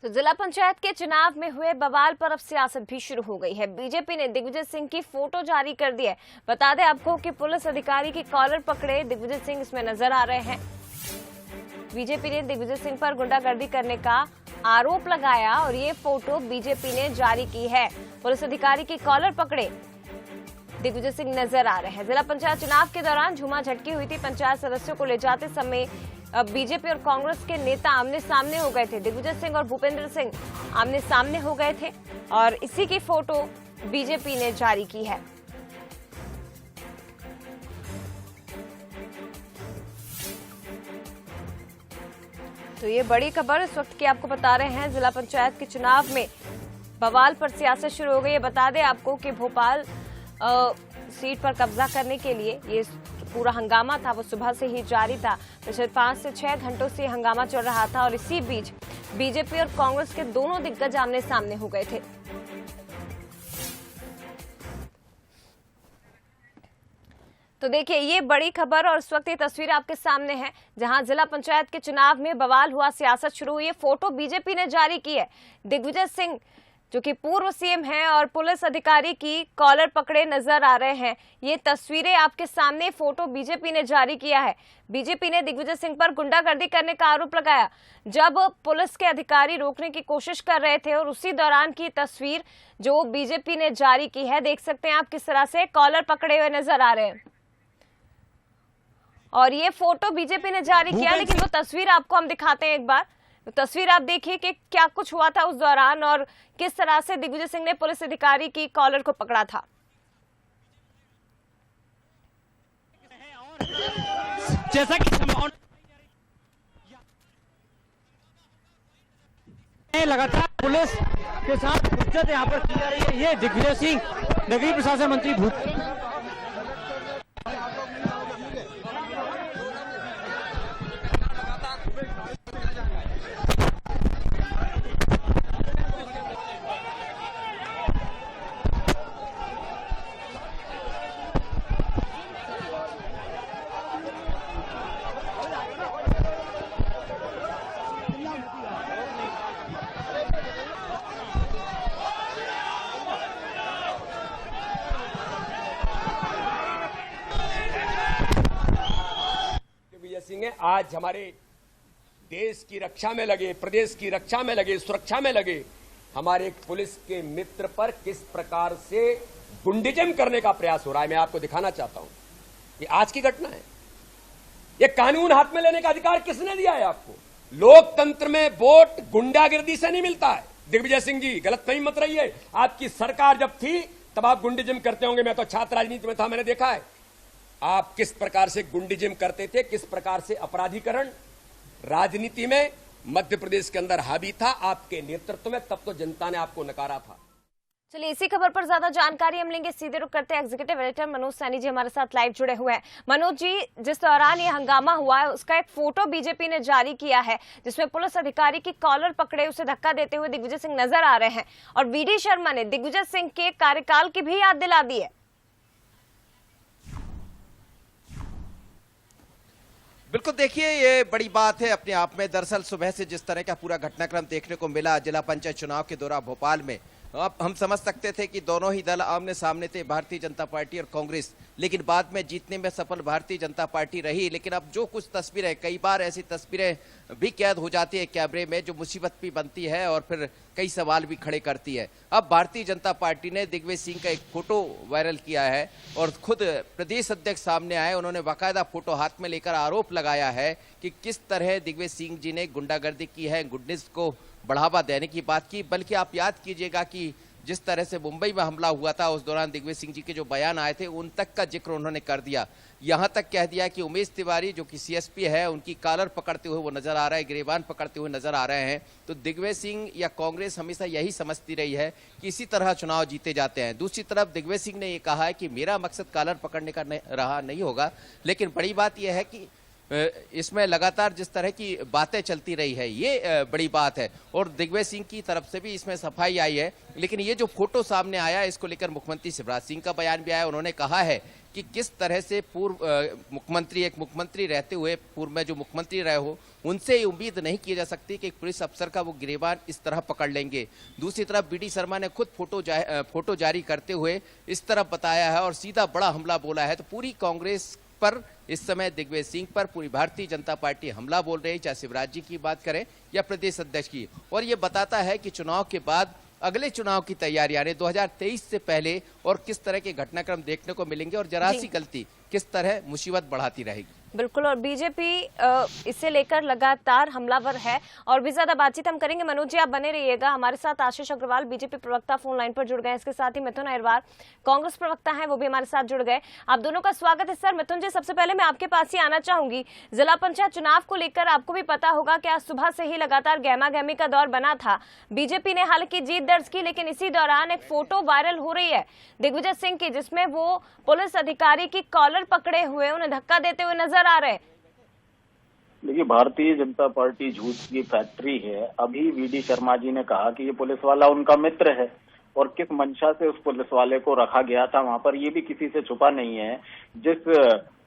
तो जिला पंचायत के चुनाव में हुए बवाल पर अब सियासत भी शुरू हो गई है। बीजेपी ने दिग्विजय सिंह की फोटो जारी कर दी है। बता दें आपको कि पुलिस अधिकारी की कॉलर पकड़े दिग्विजय सिंह इसमें नजर आ रहे हैं। बीजेपी ने दिग्विजय सिंह पर गुंडागर्दी करने का आरोप लगाया और ये फोटो बीजेपी ने जारी की है। पुलिस अधिकारी की कॉलर पकड़े दिग्विजय सिंह नजर आ रहे हैं। जिला पंचायत चुनाव के दौरान झूमा झटकी हुई थी। पंचायत सदस्यों को ले जाते समय बीजेपी और कांग्रेस के नेता आमने सामने हो गए थे। दिग्विजय सिंह और भूपेंद्र सिंह आमने सामने हो गए थे और इसी की फोटो बीजेपी ने जारी की है। तो ये बड़ी खबर इस वक्त की आपको बता रहे हैं। जिला पंचायत के चुनाव में बवाल पर सियासत शुरू हो गई है। बता दें आपको कि भोपाल सीट पर कब्जा करने के लिए ये पूरा हंगामा था, वो सुबह से ही जारी था। पिछले 5 से 6 घंटों से हंगामा चल रहा था और इसी बीच बीजेपी और कांग्रेस के दोनों दिग्गज आमने सामने हो गए थे। तो देखिए ये बड़ी खबर और इस वक्त ये तस्वीर आपके सामने है जहां जिला पंचायत के चुनाव में बवाल हुआ, सियासत शुरू हुई है। फोटो बीजेपी ने जारी की है। दिग्विजय सिंह जो कि पूर्व सीएम हैं और पुलिस अधिकारी की कॉलर पकड़े नजर आ रहे हैं। ये तस्वीरें आपके सामने, फोटो बीजेपी ने जारी किया है। बीजेपी ने दिग्विजय सिंह पर गुंडागर्दी करने का आरोप लगाया जब पुलिस के अधिकारी रोकने की कोशिश कर रहे थे और उसी दौरान की तस्वीर जो बीजेपी ने जारी की है। देख सकते हैं आप किस तरह से कॉलर पकड़े हुए नजर आ रहे हैं और ये फोटो बीजेपी ने जारी किया। लेकिन वो तस्वीर आपको हम दिखाते हैं एक बार। तस्वीर आप देखिए कि क्या कुछ हुआ था उस दौरान और किस तरह से दिग्विजय सिंह ने पुलिस अधिकारी की कॉलर को पकड़ा था। जैसा कि लगातार पुलिस के साथ हुज्जत यहाँ पर की जा रही है। ये दिग्विजय सिंह नगरीय प्रशासन मंत्री सिंह है, आज हमारे देश की रक्षा में लगे, प्रदेश की रक्षा में लगे, सुरक्षा में लगे हमारे एक पुलिस के मित्र पर किस प्रकार से गुंडिज्म करने का प्रयास हो रहा है, मैं आपको दिखाना चाहता हूं। ये आज की घटना है। ये कानून हाथ में लेने का अधिकार किसने दिया है आपको? लोकतंत्र में वोट गुंडागिर्दी से नहीं मिलता है। दिग्विजय सिंह जी गलतफहमी मत रहिए। आपकी सरकार जब थी तब आप गुंडिज्म करते होंगे। मैं तो छात्र राजनीति में था, मैंने देखा है आप किस प्रकार से गुंडिज्म करते थे, किस प्रकार से अपराधीकरण राजनीति में मध्य प्रदेश के अंदर हावी था आपके नेतृत्व में। तब तो जनता ने आपको नकारा था। चलिए इसी खबर पर ज्यादा जानकारी हम लेंगे। सीधे रुक करते हैं एग्जीक्यूटिव एडिटर मनोज सैनी जी हमारे साथ लाइव जुड़े हुए हैं। मनोज जी, जिस दौरान ये हंगामा हुआ है उसका एक फोटो बीजेपी ने जारी किया है जिसमें पुलिस अधिकारी की कॉलर पकड़े उसे धक्का देते हुए दिग्विजय सिंह नजर आ रहे हैं और वीडी शर्मा ने दिग्विजय सिंह के कार्यकाल की भी याद दिला दी है। बिल्कुल, देखिए ये बड़ी बात है अपने आप में। दरअसल सुबह से जिस तरह का पूरा घटनाक्रम देखने को मिला जिला पंचायत चुनाव के दौरान भोपाल में, अब हम समझ सकते थे कि दोनों ही दल आमने सामने थे, भारतीय जनता पार्टी और कांग्रेस। लेकिन बाद में जीतने में सफल भारतीय जनता पार्टी रही। लेकिन अब जो कुछ तस्वीरें, कई बार ऐसी तस्वीरें भी कैद हो जाती है कैमरे में जो मुसीबत भी बनती है और फिर कई सवाल भी खड़े करती है। अब भारतीय जनता पार्टी ने दिग्विजय सिंह का एक फोटो वायरल किया है और खुद प्रदेश अध्यक्ष सामने आए। उन्होंने बाकायदा फोटो हाथ में लेकर आरोप लगाया है कि किस तरह दिग्विजय सिंह जी ने गुंडागर्दी की है, गुंडनिज्म को बढ़ावा देने की बात की। बल्कि आप याद कीजिएगा कि जिस तरह से मुंबई में हमला हुआ था उस दौरान दिग्विजय सिंह जी के जो बयान आए थे उन तक का जिक्र उन्होंने कर दिया। यहां तक कह दिया कि उमेश तिवारी जो कि सीएसपी है उनकी कॉलर पकड़ते हुए वो नजर आ रहा है, गिरेबान पकड़ते हुए नजर आ रहे हैं। तो दिग्विजय सिंह या कांग्रेस हमेशा यही समझती रही है कि इसी तरह चुनाव जीते जाते हैं। दूसरी तरफ दिग्विजय सिंह ने ये कहा है कि मेरा मकसद कॉलर पकड़ने का रहा नहीं होगा। लेकिन बड़ी बात यह है कि इसमें लगातार जिस तरह की बातें चलती रही है ये बड़ी बात है और दिग्विजय सिंह की तरफ से भी इसमें सफाई आई है। लेकिन ये जो फोटो सामने आया इसको लेकर मुख्यमंत्री शिवराज सिंह का बयान भी आया। उन्होंने कहा है कि किस तरह से पूर्व मुख्यमंत्री, एक मुख्यमंत्री रहते हुए पूर्व में जो मुख्यमंत्री रहे हो, उनसे ये उम्मीद नहीं की जा सकती कि एक पुलिस अफसर का वो गिरेबान इस तरह पकड़ लेंगे। दूसरी तरफ बीडी शर्मा ने खुद फोटो जारी करते हुए इस तरह बताया है और सीधा बड़ा हमला बोला है। तो पूरी कांग्रेस पर इस समय दिग्विजय सिंह पर पूरी भारतीय जनता पार्टी हमला बोल रही है, चाहे शिवराज जी की बात करें या प्रदेश अध्यक्ष की। और ये बताता है कि चुनाव के बाद अगले चुनाव की तैयारी यानी 2023 से पहले और किस तरह के घटनाक्रम देखने को मिलेंगे और जरा सी गलती किस तरह मुसीबत बढ़ाती रहेगी। बिल्कुल, और बीजेपी इसे लेकर लगातार हमलावर है और भी ज्यादा बातचीत हम करेंगे। मनोज जी आप बने रहिएगा हमारे साथ। आशीष अग्रवाल बीजेपी प्रवक्ता फोन लाइन पर जुड़ गए, इसके साथ ही मिथुन अहिरवार कांग्रेस प्रवक्ता हैं, वो भी हमारे साथ जुड़ गए। आप दोनों का स्वागत है। सर मिथुन जी, सबसे पहले मैं आपके पास ही आना चाहूंगी, जिला पंचायत चुनाव को लेकर आपको भी पता होगा कि आज सुबह से ही लगातार गहमा गहमी का दौर बना था। बीजेपी ने हालांकि जीत दर्ज की, लेकिन इसी दौरान एक फोटो वायरल हो रही है दिग्विजय सिंह की, जिसमें वो पुलिस अधिकारी की कॉलर पकड़े हुए उन्हें धक्का देते हुए नजर आ रहे हैं। देखिए, भारतीय जनता पार्टी झूठ की फैक्ट्री है। अभी वीडी शर्मा जी ने कहा कि ये पुलिस वाला उनका मित्र है और किस मंशा से उस पुलिस वाले को रखा गया था वहां पर, ये भी किसी से छुपा नहीं है। जिस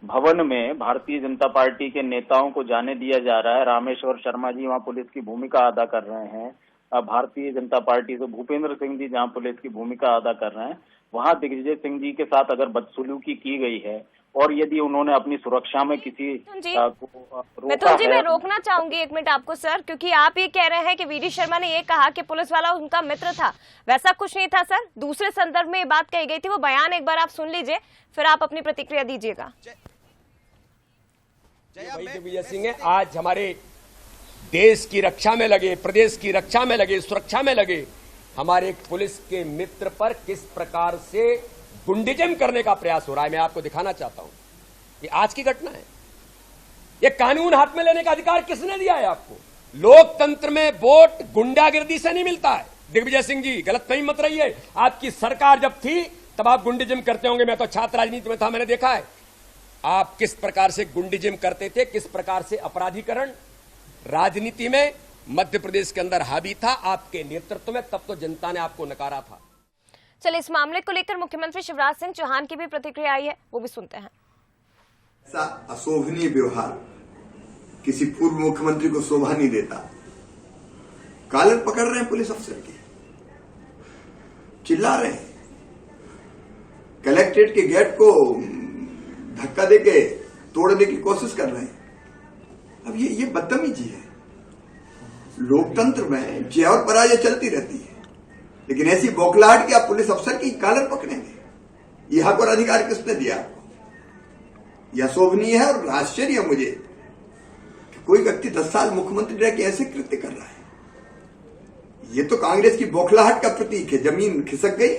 भवन में भारतीय जनता पार्टी के नेताओं को जाने दिया जा रहा है, रामेश्वर शर्मा जी वहां पुलिस की भूमिका अदा कर रहे हैं। भारतीय जनता पार्टी से भूपेंद्र सिंह जी जहां पुलिस की भूमिका अदा कर रहे हैं, वहां दिग्विजय सिंह जी के साथ अगर बदसलूकी की गई है और यदि उन्होंने अपनी सुरक्षा में किसी मिथुन जी मैं रोकना चाहूंगी एक मिनट आपको सर, क्योंकि आप ये कह रहे हैं कि वीडी शर्मा ने ये कहा कि पुलिस वाला उनका मित्र था। वैसा कुछ नहीं था सर, दूसरे संदर्भ में ये बात कही गई थी। वो बयान एक बार आप सुन लीजिए, फिर आप अपनी प्रतिक्रिया दीजिएगा। दिग्विजय सिंह है, आज हमारे देश की रक्षा में लगे, प्रदेश की रक्षा में लगे, सुरक्षा में लगे हमारे पुलिस के मित्र पर किस प्रकार से गुंडिज्म करने का प्रयास हो रहा है, मैं आपको दिखाना चाहता हूं। ये आज की घटना है। ये कानून हाथ में लेने का अधिकार किसने दिया है आपको? लोकतंत्र में वोट गुंडागिर्दी से नहीं मिलता है। दिग्विजय सिंह जी गलतफहमी मत रहिए, आपकी सरकार जब थी तब आप गुंडिज्म करते होंगे। मैं तो छात्र राजनीति में था, मैंने देखा है आप किस प्रकार से गुंडिज्म करते थे, किस प्रकार से अपराधीकरण राजनीति में मध्य प्रदेश के अंदर हावी था आपके नेतृत्व में। तब तो जनता ने आपको नकारा था। चलिए, इस मामले को लेकर मुख्यमंत्री शिवराज सिंह चौहान की भी प्रतिक्रिया आई है, वो भी सुनते हैं। ऐसा अशोभनीय व्यवहार किसी पूर्व मुख्यमंत्री को शोभा नहीं देता। कॉलर पकड़ रहे हैं पुलिस अफसर के, चिल्ला रहे हैं, कलेक्ट्रेट के गेट को धक्का देके तोड़ने की कोशिश कर रहे हैं। अब ये बदतमीजी है। लोकतंत्र में जय और पराजय चलती रहती है, लेकिन ऐसी बौखलाहट कि आप पुलिस अफसर की कॉलर पकड़ेंगे, यह हक और अधिकार किसने दिया आपको? यह शोभनीय है और आश्चर्य मुझे कि कोई व्यक्ति 10 साल मुख्यमंत्री रह के ऐसे कृत्य कर रहा है। ये तो कांग्रेस की बौखलाहट का प्रतीक है। जमीन खिसक गई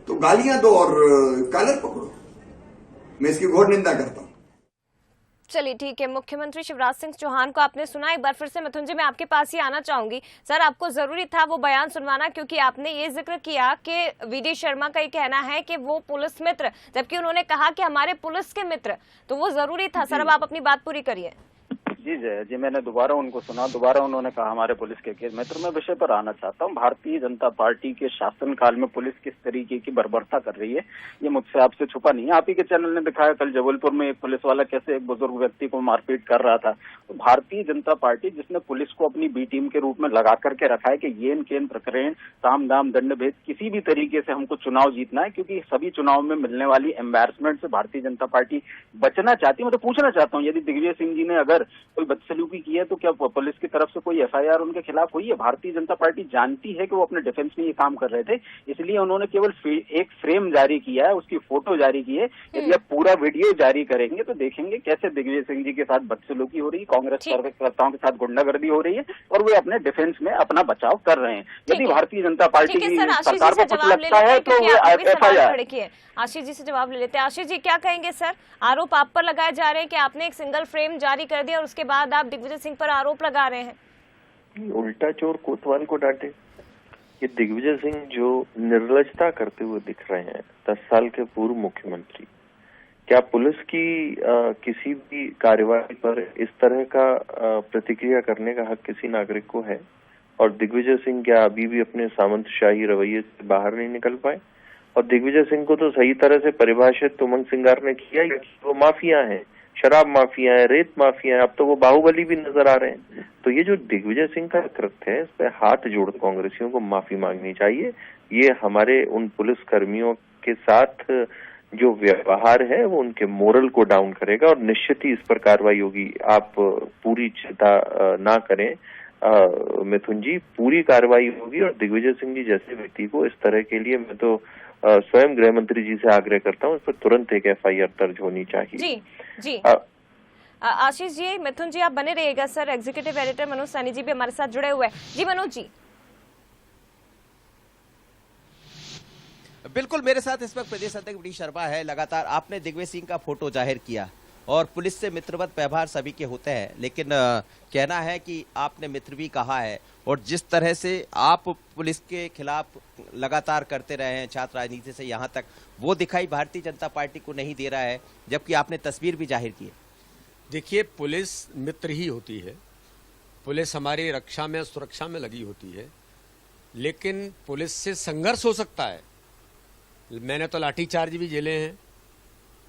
तो गालियां दो और कॉलर पकड़ो। मैं इसकी घोर निंदा करता हूं। चलिए ठीक है, मुख्यमंत्री शिवराज सिंह चौहान को आपने सुना। एक बार फिर से मिथुन जी मैं आपके पास ही आना चाहूंगी। सर आपको जरूरी था वो बयान सुनवाना, क्योंकि आपने ये जिक्र किया कि वीडी शर्मा का ये कहना है कि वो पुलिस मित्र, जबकि उन्होंने कहा कि हमारे पुलिस के मित्र, तो वो जरूरी था। सर अब आप अपनी बात पूरी करिए। जी जय जी, मैंने दोबारा उनको सुना, दोबारा उन्होंने कहा हमारे पुलिस के मित्र। मैं विषय पर आना चाहता हूँ। भारतीय जनता पार्टी के शासनकाल में पुलिस किस तरीके की बर्बरता कर रही है, ये मुझसे आपसे छुपा नहीं है। आप ही के चैनल ने दिखाया कल जबलपुर में एक पुलिस वाला कैसे एक बुजुर्ग व्यक्ति को मारपीट कर रहा था। तो भारतीय जनता पार्टी जिसने पुलिस को अपनी बी टीम के रूप में लगा करके रखा है कि येन केन प्रकरण, ताम दाम दंड भेद, किसी भी तरीके से हमको चुनाव जीतना है, क्योंकि सभी चुनाव में मिलने वाली एम्बैरसमेंट से भारतीय जनता पार्टी बचना चाहती है। मैं तो पूछना चाहता हूँ, यदि दिग्विजय सिंह जी ने अगर कोई बदसलूकी की है तो क्या पुलिस की तरफ से कोई एफआईआर उनके खिलाफ हुई है? भारतीय जनता पार्टी जानती है कि वो अपने डिफेंस में ये काम कर रहे थे, इसलिए उन्होंने केवल एक फ्रेम जारी किया है, उसकी फोटो जारी की है। यदि आप पूरा वीडियो जारी करेंगे तो देखेंगे कैसे दिग्विजय सिंह जी के साथ बदसलूकी हो रही है, कांग्रेस कार्यकर्ताओं के साथ गुंडागर्दी हो रही है और वे अपने डिफेंस में अपना बचाव कर रहे हैं। यदि भारतीय जनता पार्टी की सरकार को कुछ लगता है तो वो एफआईआर। आशीष जी से जवाब ले लेते हैं। आशीष जी क्या कहेंगे? सर आरोप आप पर लगाए जा रहे हैं कि आपने एक सिंगल फ्रेम जारी कर दिया और उसके बाद आप दिग्विजय सिंह पर आरोप लगा रहे हैं। उल्टा चोर कोतवाल को डांटे। ये दिग्विजय सिंह जो निर्लजता करते हुए दिख रहे हैं, 10 साल के पूर्व मुख्यमंत्री, क्या पुलिस की किसी भी कार्यवाही पर इस तरह का प्रतिक्रिया करने का हक किसी नागरिक को है? और दिग्विजय सिंह क्या अभी भी अपने सामंतशाही रवैये से बाहर नहीं निकल पाए? और दिग्विजय सिंह को तो सही तरह से परिभाषित उमंग सिंगार ने किया ही, वो माफिया हैं, शराब माफिया है, रेत माफिया है, अब तो वो बाहुबली भी नजर आ रहे हैं। तो ये जो दिग्विजय सिंह का कृत्य है, इस पे हाथ जोड़ कांग्रेसियों को माफी मांगनी चाहिए। ये हमारे उन पुलिस कर्मियों के साथ जो व्यवहार है वो उनके मोरल को डाउन करेगा और निश्चित ही इस पर कार्रवाई होगी। आप पूरी चिंता ना करें मिथुन जी, पूरी कार्रवाई होगी और दिग्विजय सिंह जी जैसे व्यक्ति को इस तरह के लिए मैं तो स्वयं गृह मंत्री जी से आग्रह करता हूँ, इस पर तुरंत एक FIR दर्ज होनी चाहिए। जी जी आशीष जी, मिथुन जी आप बने रहिएगा। Sir, executive editor Manoj Saini ji भी हमारे साथ जुड़े हुए हैं। जी मनोज जी। बिल्कुल, मेरे साथ इस वक्त प्रदेश अध्यक्ष डी शर्मा है। लगातार आपने दिग्विजय सिंह का फोटो जाहिर किया और पुलिस से मित्रवत व्यवहार सभी के होते हैं, लेकिन कहना है कि आपने मित्र भी कहा है और जिस तरह से आप पुलिस के खिलाफ लगातार करते रहे हैं छात्र राजनीति से यहाँ तक, वो दिखाई भारतीय जनता पार्टी को नहीं दे रहा है, जबकि आपने तस्वीर भी जाहिर की है। देखिए, पुलिस मित्र ही होती है, पुलिस हमारी रक्षा में सुरक्षा में लगी होती है, लेकिन पुलिस से संघर्ष हो सकता है। मैंने तो लाठीचार्ज भी झेले हैं,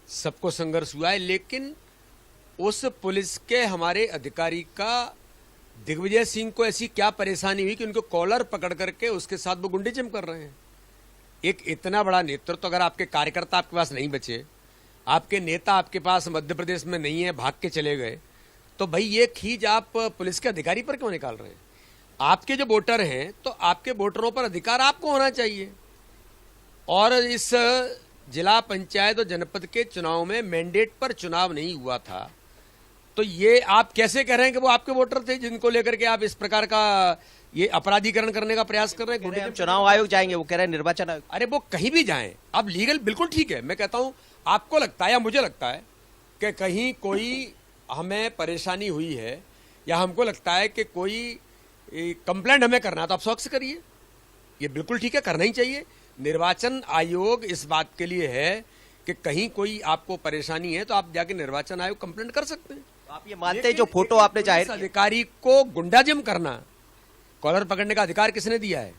सबको संघर्ष हुआ है, लेकिन उस पुलिस के हमारे अधिकारी का दिग्विजय सिंह को ऐसी क्या परेशानी हुई कि उनको कॉलर पकड़ करके उसके साथ वो गुंडीजम कर रहे हैं। एक इतना बड़ा नेतृत्व तो अगर आपके कार्यकर्ता आपके पास नहीं बचे, आपके नेता आपके पास मध्य प्रदेश में नहीं है, भाग के चले गए, तो भाई ये खींच आप पुलिस के अधिकारी पर क्यों निकाल रहे हैं? आपके जो वोटर हैं, तो आपके वोटरों पर अधिकार आपको होना चाहिए। और इस जिला पंचायत और जनपद के चुनाव में मैंडेट पर चुनाव नहीं हुआ था, तो ये आप कैसे कह रहे हैं कि वो आपके वोटर थे जिनको लेकर के आप इस प्रकार का ये अपराधीकरण करने का प्रयास कर रहे हैं? चुनाव आयोग जाएंगे, वो कह रहे हैं निर्वाचन आयोग। अरे वो कहीं भी जाएं, अब लीगल बिल्कुल ठीक है। मैं कहता हूं, आपको लगता है या मुझे लगता है कि कहीं कोई हमें परेशानी हुई है या हमको लगता है कि कोई कंप्लेंट हमें करना है, तो आप शौक से करिए, ये बिल्कुल ठीक है, करना ही चाहिए। निर्वाचन आयोग इस बात के लिए है कि कहीं कोई आपको परेशानी है तो आप जाके निर्वाचन आयोग कंप्लेंट कर सकते हैं। तो आप ये मानते हैं जो फोटो आपने जाहिर किया, अधिकारी को गुंडाजिम करना, कॉलर पकड़ने का अधिकार किसने दिया है?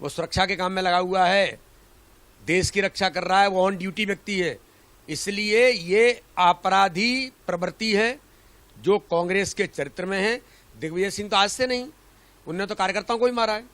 वो सुरक्षा के काम में लगा हुआ है, देश की रक्षा कर रहा है, वो ऑन ड्यूटी व्यक्ति है। इसलिए ये अपराधी प्रवृत्ति है जो कांग्रेस के चरित्र में है। दिग्विजय सिंह तो आज से नहीं, उन्होंने तो कार्यकर्ताओं को ही मारा है।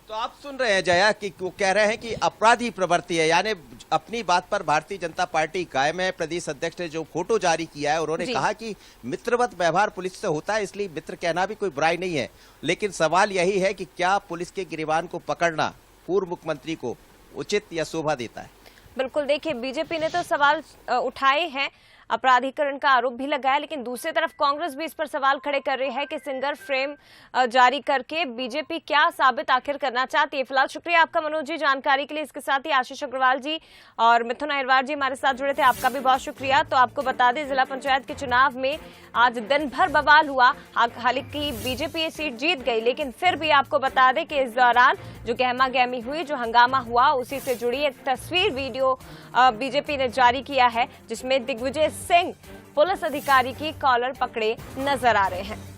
तो आप सुन रहे हैं जया कि वो कह रहे हैं कि अपराधी प्रवृत्ति है, यानी अपनी बात पर भारतीय जनता पार्टी कायम है। प्रदेश अध्यक्ष ने जो फोटो जारी किया है, उन्होंने कहा कि मित्रवत व्यवहार पुलिस से होता है, इसलिए मित्र कहना भी कोई बुराई नहीं है, लेकिन सवाल यही है कि क्या पुलिस के गिरबान को पकड़ना पूर्व मुख्यमंत्री को उचित या शोभा देता है? बिल्कुल, देखिए बीजेपी ने तो सवाल उठाए हैं, अपराधीकरण का आरोप भी लगाया, लेकिन दूसरी तरफ कांग्रेस भी इस पर सवाल खड़े कर रही है कि सिंगल फ्रेम जारी करके बीजेपी क्या साबित आखिर करना चाहती है। फिलहाल शुक्रिया आपका मनोज जी जानकारी के लिए। इसके साथ ही आशीष अग्रवाल जी और मिथुन अहिरवार जी हमारे साथ जुड़े थे, आपका भी बहुत शुक्रिया। तो आपको बता दें, जिला पंचायत के चुनाव में आज दिन भर बवाल हुआ, हालांकि बीजेपी ये सीट जीत गई, लेकिन फिर भी आपको बता दें कि इस दौरान जो गहमा गहमी हुई, जो हंगामा हुआ, उसी से जुड़ी एक तस्वीर वीडियो बीजेपी ने जारी किया है, जिसमें दिग्विजय सिंह पुलिस अधिकारी की कॉलर पकड़े नजर आ रहे हैं।